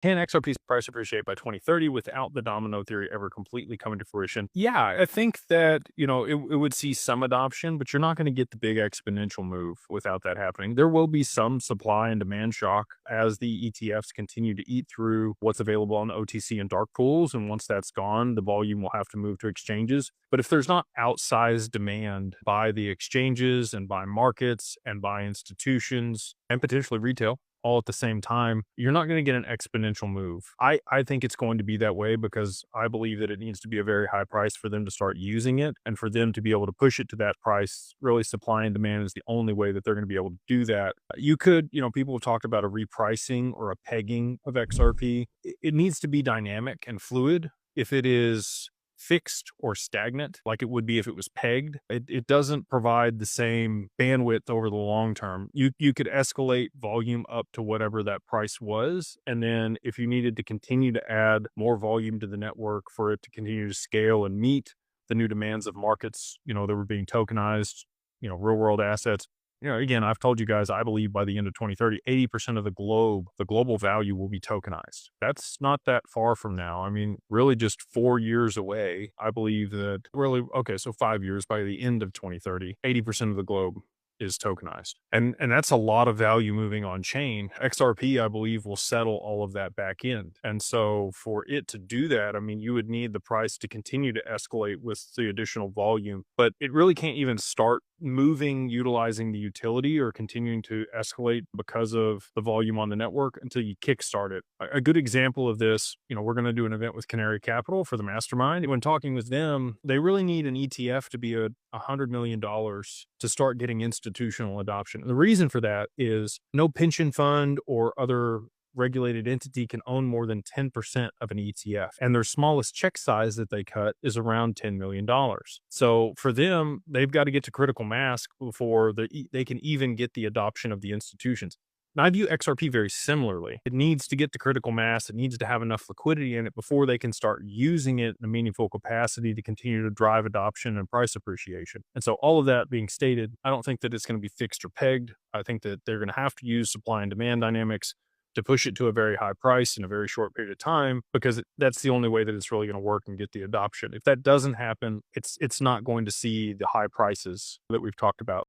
Can XRP's price appreciate by 2030 without the domino theory ever completely coming to fruition? Yeah, I think that, it would see some adoption, but you're not going to get the big exponential move without that happening. There will be some supply and demand shock as the ETFs continue to eat through what's available on the OTC and dark pools. And once that's gone, the volume will have to move to exchanges. But if there's not outsized demand by the exchanges and by markets and by institutions and potentially retail, all at the same time, you're not going to get an exponential move. I think it's going to be that way because I believe that it needs to be a very high price for them to start using it and for them to be able to push it to that price. Really, supply and demand is the only way that they're going to be able to do that. You could, people have talked about a repricing or a pegging of XRP. It needs to be dynamic and fluid. If it is fixed or stagnant like it would be if it was pegged, it doesn't provide the same bandwidth over the long term. You could escalate volume up to whatever that price was, and then if you needed to continue to add more volume to the network for it to continue to scale and meet the new demands of markets, that were being tokenized, real world assets. Again, I've told you guys, I believe by the end of 2030, 80% of the global value will be tokenized. That's not that far from now. I mean, really just 4 years away. I believe that really, okay, so 5 years by the end of 2030, 80% of the globe is tokenized. And that's a lot of value moving on chain. XRP, I believe, will settle all of that back in. And so for it to do that, I mean, you would need the price to continue to escalate with the additional volume, but it really can't even start moving utilizing the utility or continuing to escalate because of the volume on the network until you kickstart it. A good example of this, we're going to do an event with Canary Capital for the mastermind. When talking with them, they really need an ETF to be $100 million to start getting institutional adoption. And the reason for that is no pension fund or other regulated entity can own more than 10% of an ETF. And their smallest check size that they cut is around $10 million. So for them, they've got to get to critical mass before they can even get the adoption of the institutions. And I view XRP very similarly. It needs to get to critical mass. It needs to have enough liquidity in it before they can start using it in a meaningful capacity to continue to drive adoption and price appreciation. And so all of that being stated, I don't think that it's going to be fixed or pegged. I think that they're going to have to use supply and demand dynamics to push it to a very high price in a very short period of time, because that's the only way that it's really going to work and get the adoption. If that doesn't happen, it's not going to see the high prices that we've talked about.